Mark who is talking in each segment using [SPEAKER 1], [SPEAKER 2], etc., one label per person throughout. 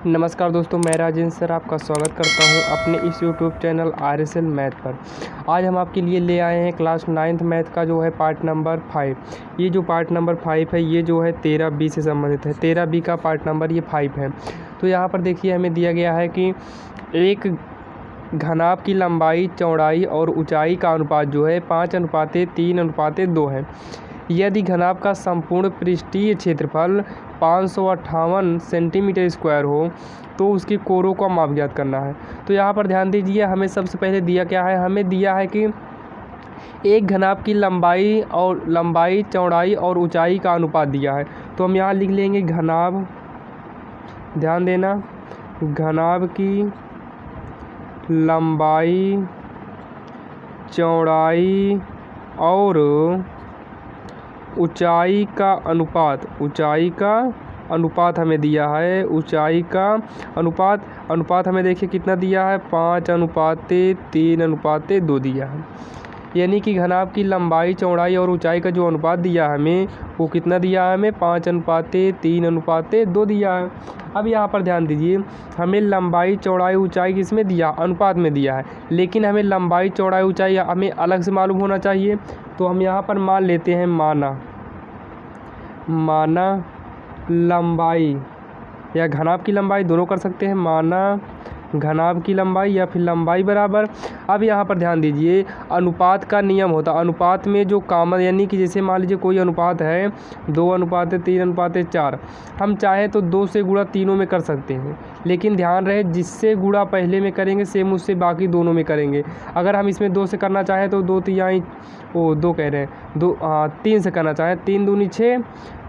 [SPEAKER 1] नमस्कार दोस्तों, मैं राजेंद्र सर आपका स्वागत करता हूं अपने इस यूट्यूब चैनल RSL मैथ पर। आज हम आपके लिए ले आए हैं क्लास 9th मैथ का जो है पार्ट नंबर 5। ये जो पार्ट नंबर 5 है ये जो है 13B से संबंधित है। 13B का पार्ट नंबर ये 5 है। तो यहाँ पर देखिए हमें दिया गया है कि एक घनाभ की लंबाई, चौड़ाई और ऊंचाई का अनुपात जो है 5:3:2 है। यदि घनाभ का संपूर्ण पृष्ठीय क्षेत्रफल 558 सेंटीमीटर स्क्वायर हो तो उसकी कोरों का माप ज्ञात करना है। तो यहाँ पर ध्यान दीजिए, हमें सबसे पहले दिया क्या है, हमें दिया है कि एक घनाभ की लंबाई, चौड़ाई और ऊंचाई का अनुपात दिया है। तो हम यहाँ लिख लेंगे घनाभ, ध्यान देना, घनाभ की लंबाई, चौड़ाई और ऊंचाई का अनुपात हमें दिया है। ऊंचाई का अनुपात हमें देखिए कितना दिया है, 5:3:2 दिया है। यानी कि घनाभ की लंबाई, चौड़ाई और ऊंचाई का जो अनुपात दिया है हमें, वो कितना दिया है हमें, 5:3:2 दिया है। अब यहाँ पर ध्यान दीजिए, हमें लंबाई, चौड़ाई, ऊंचाई किसमें दिया, अनुपात में दिया है, लेकिन हमें लंबाई, चौड़ाई, ऊंचाई हमें अलग से मालूम होना चाहिए। तो हम यहाँ पर मान लेते हैं माना लंबाई या घनाभ की लंबाई, दोनों कर सकते हैं, माना घनाभ की लंबाई या फिर लंबाई बराबर। अब यहाँ पर ध्यान दीजिए, अनुपात का नियम होता है, अनुपात में जो कॉमन, यानी कि जैसे मान लीजिए कोई अनुपात है 2:3:4, हम चाहे तो 2 से गुणा तीनों में कर सकते हैं, लेकिन ध्यान रहे जिससे गुणा पहले में करेंगे सेम उससे बाकी दोनों में करेंगे। अगर हम इसमें 2 से करना चाहें तो 3 से करना चाहें, 3 दूनी 6,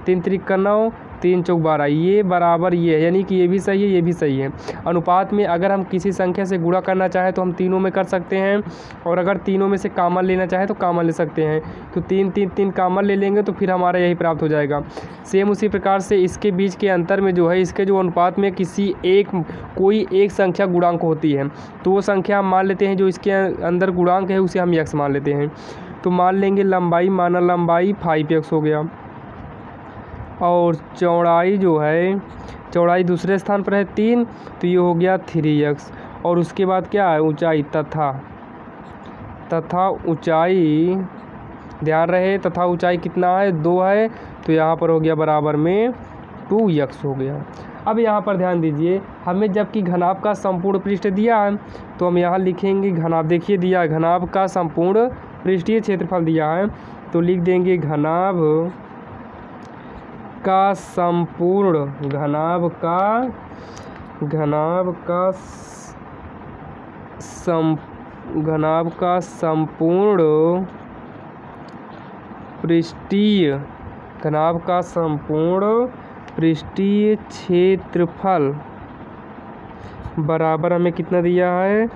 [SPEAKER 1] 3 त्रिक का 9, 3 चौक 12, ये बराबर ये है, यानी कि ये भी सही है, ये भी सही है। अनुपात में अगर हम किसी संख्या से गुणा करना चाहें तो हम तीनों में कर सकते हैं, और अगर तीनों में से कॉमन लेना चाहें तो कॉमन ले सकते हैं। तो 3 कॉमन ले लेंगे तो फिर हमारा यही प्राप्त हो जाएगा। सेम उसी प्रकार से इसके बीच के अंतर में जो है, इसके जो अनुपात में कोई एक संख्या गुणांक होती है, तो वो संख्या हम मान लेते हैं, जो इसके अंदर गुणांक है उसे हम x मान लेते हैं। तो मान लेंगे लंबाई, माना लंबाई 5x हो गया, और चौड़ाई जो है, चौड़ाई दूसरे स्थान पर है 3, तो ये हो गया 3x। और उसके बाद क्या है, ऊंचाई, तथा ऊंचाई, ध्यान रहे तथा ऊंचाई कितना है, 2 है, तो यहाँ पर हो गया बराबर में 2x हो गया। अब यहाँ पर ध्यान दीजिए, हमें जबकि घनाभ का संपूर्ण पृष्ठ दिया है तो हम यहाँ लिखेंगे घनाभ, देखिए दिया है घनाभ का संपूर्ण पृष्ठीय क्षेत्रफल दिया है, तो लिख देंगे घनाभ का संपूर्ण पृष्ठीय क्षेत्रफल बराबर हमें कितना दिया है,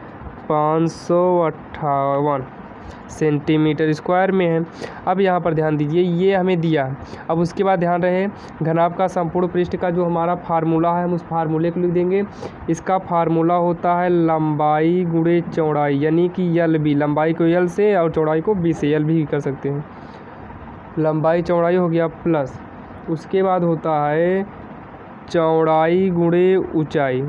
[SPEAKER 1] 558 सेंटीमीटर स्क्वायर में है। अब यहाँ पर ध्यान दीजिए, ये हमें दिया है। अब उसके बाद ध्यान रहे, घनाभ का संपूर्ण पृष्ठ का जो हमारा फार्मूला है, हम उस फार्मूले को लिख देंगे। इसका फार्मूला होता है लंबाई गुणे चौड़ाई, यानी कि LB, लंबाई को L से और चौड़ाई को B से, L भी कर सकते हैं। लंबाई चौड़ाई हो गया प्लस, उसके बाद होता है चौड़ाई गुणे ऊंचाई,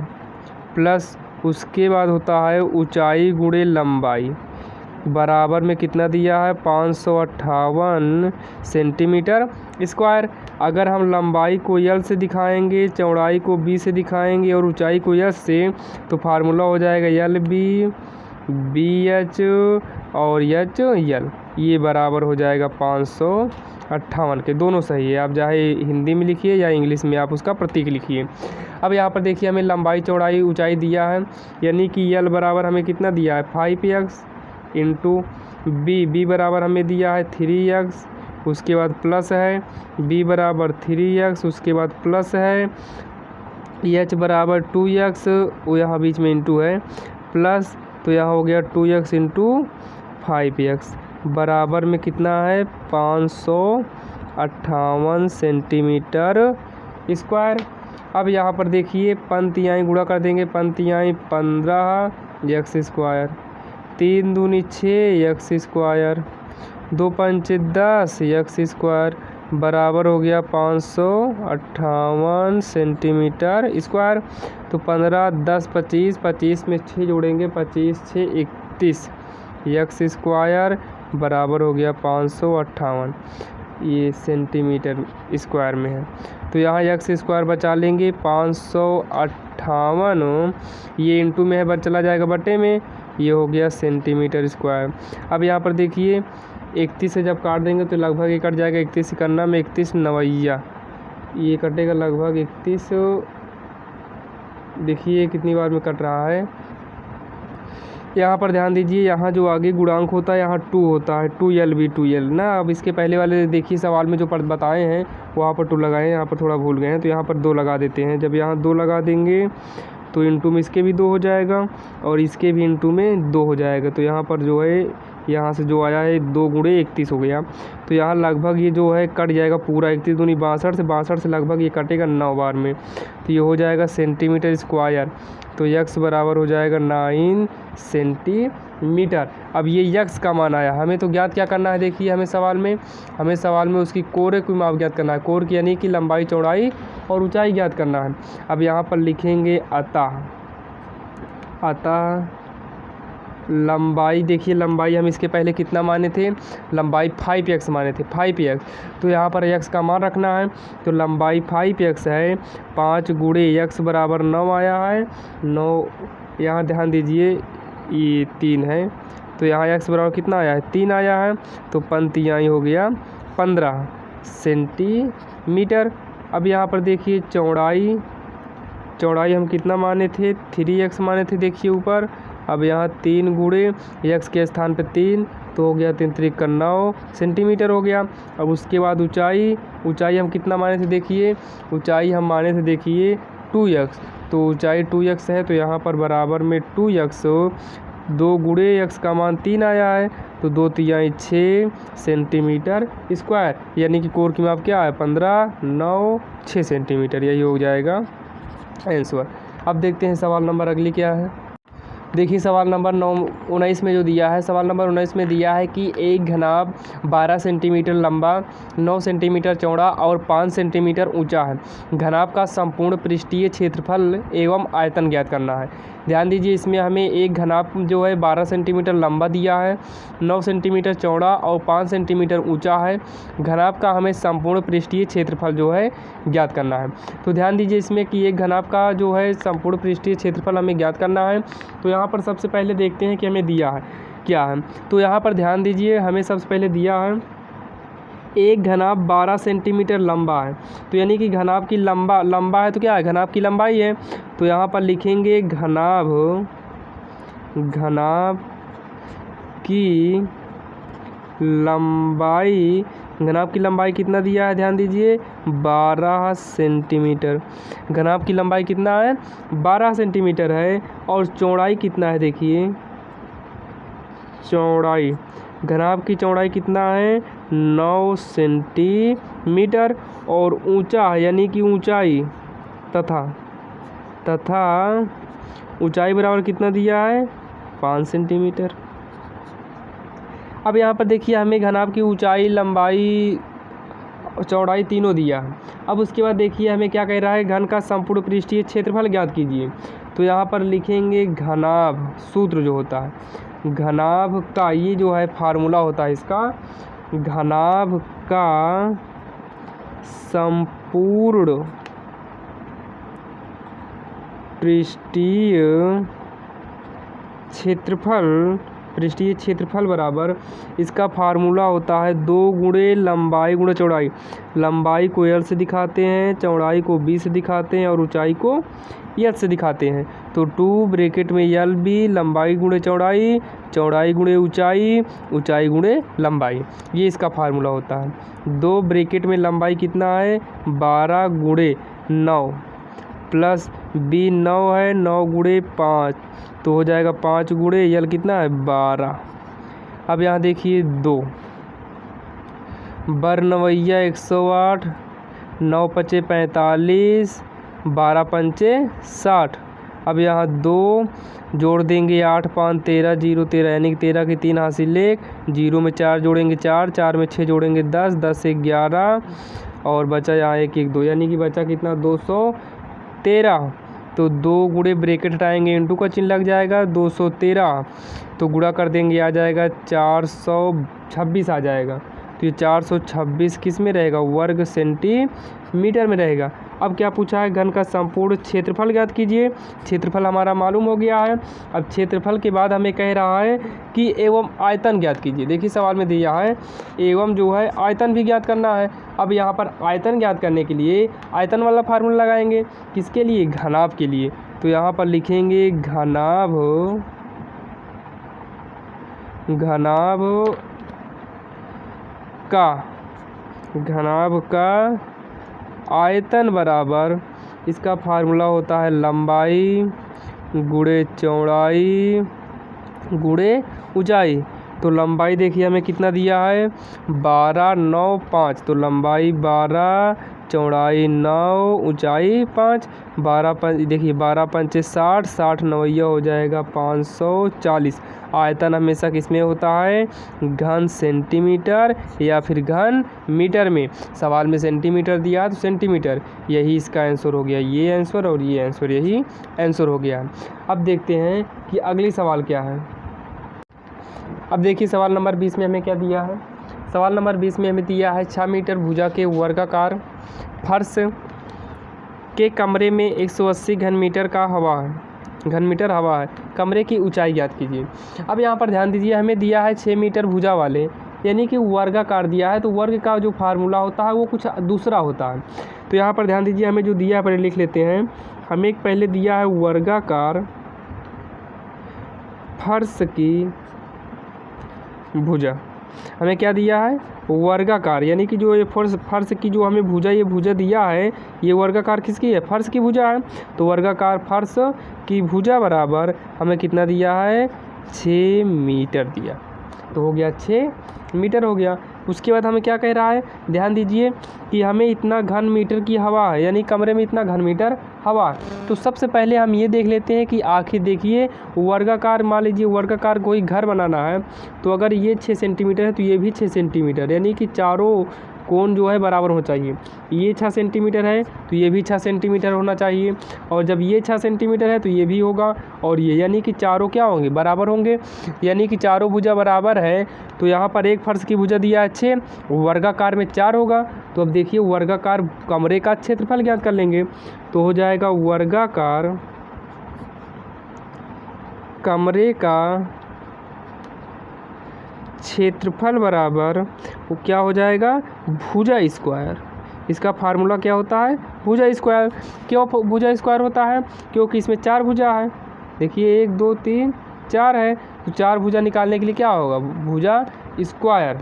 [SPEAKER 1] प्लस उसके बाद होता है ऊंचाई गुणे लंबाई, बराबर में कितना दिया है, 558 सेंटीमीटर स्क्वायर। अगर हम लंबाई को L से दिखाएंगे, चौड़ाई को B से दिखाएंगे और ऊंचाई को S से, तो फार्मूला हो जाएगा LB, BH और HL, ये बराबर हो जाएगा 558 के। दोनों सही है, आप चाहे हिंदी में लिखिए या इंग्लिश में आप उसका प्रतीक लिखिए। अब यहाँ पर देखिए हमें लंबाई, चौड़ाई, ऊंचाई दिया है, यानी कि L बराबर हमें कितना दिया है, 5x इंटू B बराबर हमें दिया है 3x, उसके बाद प्लस है B बराबर 3x, उसके बाद प्लस है H बराबर 2x, वो यहाँ बीच में इंटू है, प्लस, तो यहाँ हो गया 2x इंटू 5x, बराबर में कितना है, 558 सेंटीमीटर स्क्वायर। अब यहाँ पर देखिए पंक्तियाँ गुणा कर देंगे, पंक्तियाँ 15x स्क्वायर, 3 दूनी 6x स्क्वायर, 2 पंचे 10 x स्क्वायर, बराबर हो गया 558 सेंटीमीटर स्क्वायर। तो 15, 10, 25, 25 में 6 जोड़ेंगे, 25, 6, 31 यक्स स्क्वायर बराबर हो गया 558 ये सेंटीमीटर स्क्वायर में है। तो यहाँ यक्स स्क्वायर बचा लेंगे 558 ये इंटू में है, बच चला जाएगा बटे में, ये हो गया सेंटीमीटर स्क्वायर। अब यहाँ पर देखिए 31 से जब काट देंगे तो लगभग ये कट जाएगा, 31 करना में 31 नवैया ये कटेगा लगभग 31। देखिए कितनी बार में कट रहा है। यहाँ पर ध्यान दीजिए, यहाँ जो आगे गुणांक होता है यहाँ 2 होता है, 2l ना। अब इसके पहले वाले देखिए सवाल में जो बताए हैं वहाँ पर 2 लगाए हैं, यहाँ पर थोड़ा भूल गए हैं तो यहाँ पर 2 लगा देते हैं। जब यहाँ 2 लगा देंगे तो इंटू में इसके भी 2 हो जाएगा और इसके भी इंटू में 2 हो जाएगा। तो यहाँ पर जो है यहाँ से जो आया है 2 गुणे 31 हो गया। तो यहाँ लगभग ये जो है कट जाएगा पूरा, 31 दूनी 62 से लगभग ये कटेगा 9 बार में। तो ये हो जाएगा सेंटीमीटर स्क्वायर। तो यक्स बराबर हो जाएगा 9 सेंटीमीटर। अब ये यक्स का मान आया, हमें तो ज्ञात क्या करना है, देखिए हमें सवाल में उसकी कोर की माप ज्ञात करना है, कोर की यानी कि लंबाई चौड़ाई और ऊंचाई ज्ञात करना है। अब यहाँ पर लिखेंगे अतः लंबाई, देखिए लंबाई हम इसके पहले कितना माने थे, लंबाई 5x माने थे, 5x। तो यहाँ पर x का मान रखना है, तो लंबाई 5x है, 5 गुणे x बराबर 9 आया है, 9 यहाँ ध्यान दीजिए ये 3 है, तो यहाँ x बराबर कितना आया है, 3 आया है। तो पंक्तियाँ हो गया 15 सेंटीमीटर। अब यहाँ पर देखिए चौड़ाई हम कितना माने थे, 3x माने थे, देखिए ऊपर। अब यहाँ 3 गुणे x के स्थान पे 3 तो हो गया 3 3 का 9 सेंटीमीटर हो गया। अब उसके बाद ऊंचाई हम कितना माने थे, देखिए ऊंचाई हम माने थे देखिए 2x, तो ऊंचाई 2x है, तो यहाँ पर बराबर में 2x 2 गुणे x का मान 3 आया है, तो 2 3 6 सेंटीमीटर स्क्वायर, यानी कि कोर की माप क्या है 15, 9, 6 सेंटीमीटर, यही हो जाएगा आंसर। अब देखते हैं सवाल नंबर अगली क्या है। देखिए सवाल नंबर 19 में जो दिया है, सवाल नंबर 19 में दिया है कि एक घनाभ 12 सेंटीमीटर लंबा, 9 सेंटीमीटर चौड़ा और 5 सेंटीमीटर ऊंचा है। घनाभ का संपूर्ण पृष्ठीय क्षेत्रफल एवं आयतन ज्ञात करना है। ध्यान दीजिए, इसमें हमें एक घनाभ जो है 12 सेंटीमीटर लंबा दिया है, 9 सेंटीमीटर चौड़ा और 5 सेंटीमीटर ऊंचा है। घनाभ का हमें संपूर्ण पृष्ठीय क्षेत्रफल जो है ज्ञात करना है। तो ध्यान दीजिए इसमें कि एक घनाभ का जो है संपूर्ण पृष्ठीय क्षेत्रफल हमें ज्ञात करना है। तो यहाँ पर सबसे पहले देखते हैं कि हमें दिया है क्या है। तो यहाँ पर ध्यान दीजिए, हमें सबसे पहले दिया है एक घनाभ 12 सेंटीमीटर लंबा है, तो यानी कि घनाभ की लंबा है तो क्या है, घनाभ की लंबाई है। तो यहाँ पर लिखेंगे घनाभ की लंबाई, घनाभ की लंबाई कितना दिया है, ध्यान दीजिए 12 सेंटीमीटर। घनाभ की लंबाई कितना है 12 सेंटीमीटर है, और चौड़ाई कितना है, देखिए चौड़ाई, घनाभ की चौड़ाई कितना है 9 सेंटीमीटर, और ऊंचा यानी कि ऊंचाई तथा ऊंचाई बराबर कितना दिया है 5 सेंटीमीटर। अब यहाँ पर देखिए हमें घनाभ की ऊंचाई, लंबाई, चौड़ाई तीनों दिया है। अब उसके बाद देखिए हमें क्या कह रहा है, घन का संपूर्ण पृष्ठीय क्षेत्रफल ज्ञात कीजिए। तो यहाँ पर लिखेंगे घनाभ, सूत्र जो होता है घनाभ का, ये जो है फार्मूला होता है इसका, घनाभ का संपूर्ण पृष्ठीय क्षेत्रफल बराबर, इसका फार्मूला होता है 2 गुणे लंबाई गुणे चौड़ाई। लंबाई को L से दिखाते हैं, चौड़ाई को B से दिखाते हैं और ऊंचाई को H से दिखाते हैं। तो 2 ब्रैकेट में LB, लंबाई गुणे चौड़ाई, चौड़ाई गुणे ऊंचाई, ऊंचाई गुणे लंबाई, ये इसका फार्मूला होता है। 2 ब्रैकेट में लंबाई कितना है 12 गुणे 9 प्लस B 9 है, 9 गुणे 5 तो हो जाएगा 5 गुणे L कितना है 12। अब यहाँ देखिए 2 बरनवैया 108, 9 पचे 45, 12 पंचे 60। अब यहाँ 2 जोड़ देंगे 8 5 13 0 13 यानी कि 13 की 3 हासिल 1, 0 में 4 जोड़ेंगे 4, 4 में 6 जोड़ेंगे 10, 10 से 11 और बचा यहाँ 1 1 2 यानी कि बचा कितना 213। तो 2 गुणे ब्रैकेट हटाएंगे इंटू का चिन्ह लग जाएगा 213, तो गुणा कर देंगे आ जाएगा 426 आ जाएगा। तो ये 426 किस में रहेगा, वर्ग सेंटीमीटर में रहेगा। अब क्या पूछा है, घन का संपूर्ण क्षेत्रफल ज्ञात कीजिए। क्षेत्रफल हमारा मालूम हो गया है। अब क्षेत्रफल के बाद हमें कह रहा है कि एवं आयतन ज्ञात कीजिए। देखिए सवाल में दिया है एवं जो है आयतन भी ज्ञात करना है। अब यहाँ पर आयतन ज्ञात करने के लिए आयतन वाला फार्मूला लगाएंगे, किसके लिए, घनाभ के लिए। तो यहाँ पर लिखेंगे घनाभ का आयतन बराबर, इसका फार्मूला होता है लंबाई गुणे चौड़ाई गुणे ऊंचाई। तो लंबाई देखिए हमें कितना दिया है 12 9 5, तो लंबाई 12, चौड़ाई 9, ऊंचाई 5, 12 5 देखिए 12 5 60, 60 नवैया हो जाएगा 540। आयतन हमेशा किसमें होता है, घन सेंटीमीटर या फिर घन मीटर में। सवाल में सेंटीमीटर दिया है तो सेंटीमीटर, यही इसका आंसर हो गया। ये आंसर और ये आंसर, यही आंसर हो गया। अब देखते हैं कि अगली सवाल क्या है। अब देखिए सवाल नंबर 20 में हमें क्या दिया है। सवाल नंबर 20 में हमें दिया है 6 मीटर भुजा के वर्गाकार फर्श के कमरे में 180 घन मीटर हवा है। कमरे की ऊंचाई ज्ञात कीजिए। अब यहाँ पर ध्यान दीजिए, हमें दिया है 6 मीटर भुजा वाले यानी कि वर्गाकार दिया है, तो वर्ग का जो फार्मूला होता है वो कुछ दूसरा होता है। तो यहाँ पर ध्यान दीजिए, हमें जो दिया है पहले लिख लेते हैं। हमें पहले दिया है वर्गाकार फर्श की भुजा। हमें क्या दिया है, वर्गाकार, यानी कि जो ये फर्श की जो हमें भुजा, ये भुजा दिया है, ये वर्गाकार किसकी है, फर्श की भुजा है। तो वर्गाकार फर्श की भुजा बराबर हमें कितना दिया है, 6 मीटर दिया। तो हो गया 6 मीटर हो गया। उसके बाद हमें क्या कह रहा है, ध्यान दीजिए कि हमें इतना घन मीटर की हवा है, यानी कमरे में इतना घन मीटर हवा। तो सबसे पहले हम ये देख लेते हैं कि आखिर देखिए वर्गाकार, मान लीजिए वर्गाकार कोई घर बनाना है, तो अगर ये 6 सेंटीमीटर है तो ये भी 6 सेंटीमीटर, यानी कि चारों कोण जो है बराबर होना चाहिए। ये 6 सेंटीमीटर है तो ये भी 6 सेंटीमीटर होना चाहिए, और जब ये 6 सेंटीमीटर है तो ये भी होगा, और ये यानी कि चारों क्या होंगे, बराबर होंगे। यानी कि चारों भुजा बराबर है। तो यहाँ पर एक फर्श की भुजा दिया है 6, वर्गाकार में 4 होगा। तो अब देखिए वर्गाकार कमरे का क्षेत्रफल ज्ञात कर लेंगे। तो हो जाएगा वर्गाकार कमरे का क्षेत्रफल बराबर वो क्या हो जाएगा, भुजा स्क्वायर। इसका फार्मूला क्या होता है, भुजा स्क्वायर। क्यों भुजा स्क्वायर होता है, क्योंकि इसमें 4 भुजा है। देखिए 1 2 3 4 है, तो 4 भुजा निकालने के लिए क्या होगा, भुजा स्क्वायर।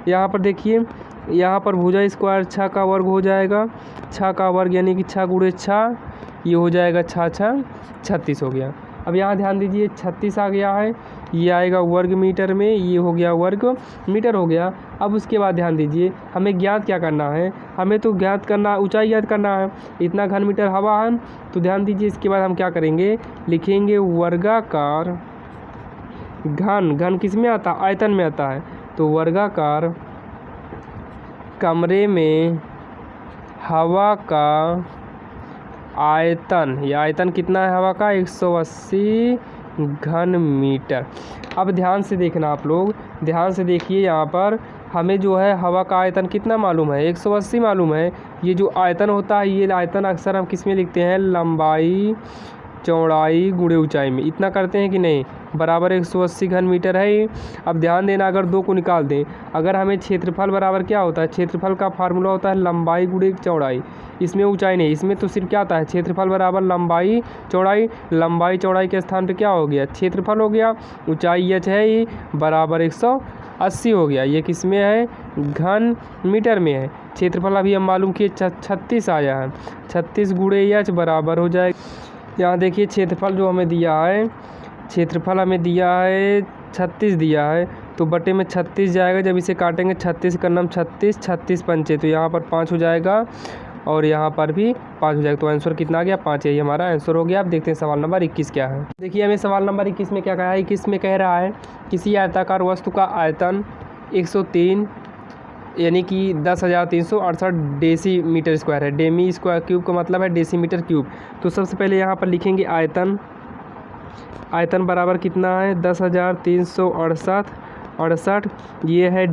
[SPEAKER 1] यहाँ पर देखिए, यहाँ पर भुजा स्क्वायर 6 का वर्ग हो जाएगा, 6 का वर्ग यानी कि 6 गुणे 6, ये हो जाएगा 6 6 36 हो गया। अब यहाँ ध्यान दीजिए 36 आ गया है, ये आएगा वर्ग मीटर में, ये हो गया वर्ग मीटर हो गया। अब उसके बाद ध्यान दीजिए हमें ज्ञात क्या करना है, हमें तो ज्ञात करना, ऊंचाई ज्ञात करना है। इतना घन मीटर हवा है, तो ध्यान दीजिए इसके बाद हम क्या करेंगे, लिखेंगे वर्गाकार घन किस में आता है, आयतन में आता है। तो वर्गाकार कमरे में हवा का आयतन, ये आयतन कितना है हवा का, 180 घन मीटर। अब ध्यान से देखना, आप लोग ध्यान से देखिए, यहाँ पर हमें जो है हवा का आयतन कितना मालूम है, 180 मालूम है। ये जो आयतन होता है, ये आयतन अक्सर हम किस में लिखते हैं, लंबाई चौड़ाई गुणे ऊंचाई में। इतना करते हैं कि नहीं, बराबर 180 घन मीटर है ये। अब ध्यान देना, अगर 2 को निकाल दें, अगर हमें क्षेत्रफल बराबर क्या होता है, क्षेत्रफल का फार्मूला होता है लंबाई गुणे चौड़ाई। इसमें ऊंचाई नहीं, इसमें तो सिर्फ क्या आता है, क्षेत्रफल बराबर लंबाई चौड़ाई। लंबाई चौड़ाई के स्थान पे क्या हो गया, क्षेत्रफल हो गया। ऊंचाई h है ये, बराबर 180 हो गया। ये किस में है, घन मीटर में है। क्षेत्रफल अभी हम मालूम किए 36 आया है, 36 गुणे h बराबर हो जाएगा। यहाँ देखिए क्षेत्रफल जो हमें दिया है, क्षेत्रफल हमें दिया है 36 दिया है, तो बटे में 36 जाएगा। जब इसे काटेंगे 36 का नाम 36 36 पंचे, तो यहाँ पर 5 हो जाएगा, और यहाँ पर भी 5 हो जाएगा। तो आंसर कितना आ गया? 5। यही हमारा आंसर हो गया। अब देखते हैं सवाल नंबर 21 क्या है। देखिए हमें सवाल नंबर 21 में क्या कहा है। 21 में कह रहा है किसी आयताकार वस्तु का आयतन 103 यानी कि 10,368 डेसीमीटर स्क्वायर है। डेमी स्क्वायर क्यूब का मतलब है डेसीमीटर क्यूब। तो सबसे पहले यहाँ पर लिखेंगे आयतन। आयतन बराबर कितना है? 10,368 ये है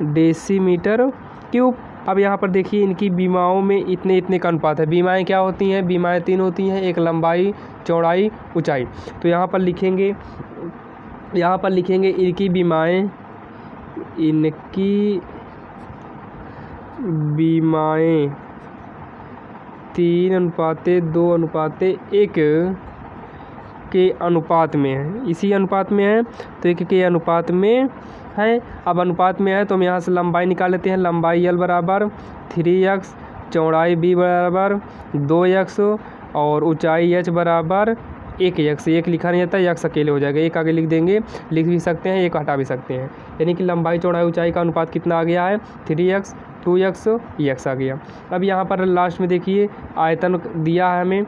[SPEAKER 1] डेसीमीटर क्यूब। अब यहाँ पर देखिए इनकी बीमाओं में इतने इतने का अनुपात है। बीमाएँ क्या होती हैं? बीमाएँ 3 होती हैं, एक लंबाई, चौड़ाई, ऊंचाई। तो यहाँ पर लिखेंगे इनकी बीमाएँ 3:2:1 के अनुपात में है। इसी अनुपात में है तो 1 के अनुपात में है। अब अनुपात में है तो हम यहाँ से लंबाई निकाल लेते हैं। लंबाई L बराबर 3x, चौड़ाई B बराबर 2x और ऊंचाई H बराबर 1x। 1 लिखा नहीं जाता, x अकेले हो जाएगा। 1 आगे लिख देंगे, लिख भी सकते हैं, 1 हटा भी सकते हैं। यानी कि लंबाई, चौड़ाई, ऊंचाई का अनुपात कितना आ गया है? 3x, 2x, x आ गया। अब यहाँ पर लास्ट में देखिए आयतन दिया है हमें,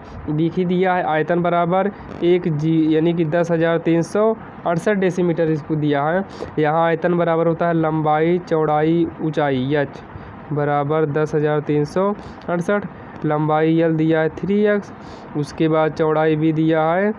[SPEAKER 1] दिया है आयतन बराबर 1g यानी कि 10,368 डेसीमीटर इसको दिया है। यहाँ आयतन बराबर होता है लंबाई, चौड़ाई, ऊंचाई h बराबर 10,368। लंबाई L दिया है 3x, उसके बाद चौड़ाई भी दिया है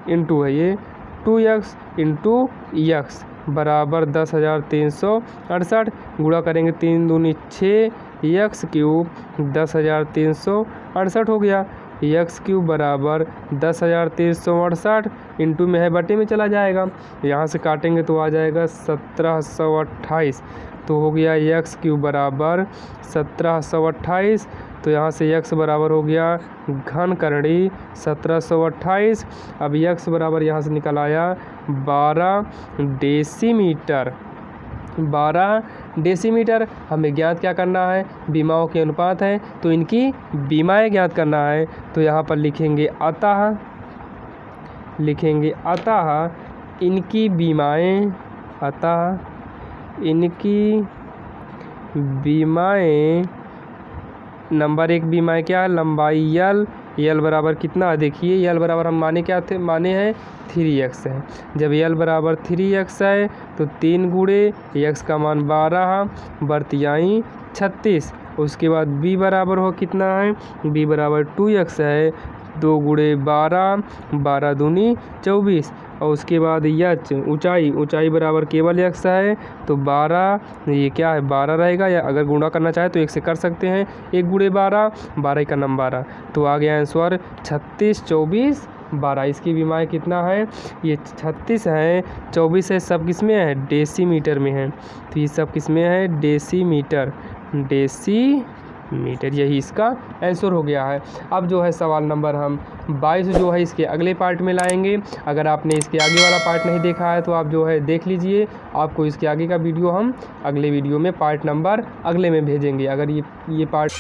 [SPEAKER 1] इंटू है ये 2x इंटू x बराबर 10,368। गुणा करेंगे 3 दूनी 6 x क्यूब 10,368 हो गया। x क्यूब बराबर 10,368 इंटू में है बटे में चला जाएगा। यहाँ से काटेंगे तो आ जाएगा 1728। तो हो गया x क्यूब बराबर 1728। तो यहाँ से x बराबर हो गया घन करणी 1728। अब x बराबर यहाँ से निकल आया 12 डेसीमीटर। 12 डेसीमीटर। हमें ज्ञात क्या करना है? बीमाओं के अनुपात है तो इनकी बीमाएँ ज्ञात करना है। तो यहाँ पर लिखेंगे अतः इनकी बीमाएँ नंबर 1 बीमाएँ क्या है? लंबाई L बराबर कितना? देखिए L बराबर हम माने हैं 3x है। जब L बराबर 3x है तो 3 गुणे x का मान 12 बर्तियाई 36। उसके बाद b बराबर हो कितना है? b बराबर 2x है। 2 गुणे 12, 12 दूनी 24। और उसके बाद h ऊंचाई बराबर केवल x है तो 12 ये क्या है? 12 रहेगा। या अगर गुणा करना चाहे तो 1 से कर सकते हैं। 1 गुणे 12, 12 का नंबर 12। तो आ गया आंसर 36, 24, 12। इसकी बीमाएँ कितना है? ये 36 है, 24 है, सब किस में है? डेसीमीटर में है। तो ये सब किस में है? डेसीमीटर। यही इसका आंसर हो गया है। अब जो है सवाल नंबर हम 22 जो है इसके अगले पार्ट में लाएंगे। अगर आपने इसके आगे वाला पार्ट नहीं देखा है तो आप जो है देख लीजिए। आपको इसके आगे का वीडियो हम अगले वीडियो में पार्ट नंबर अगले में भेजेंगे। अगर ये पार्ट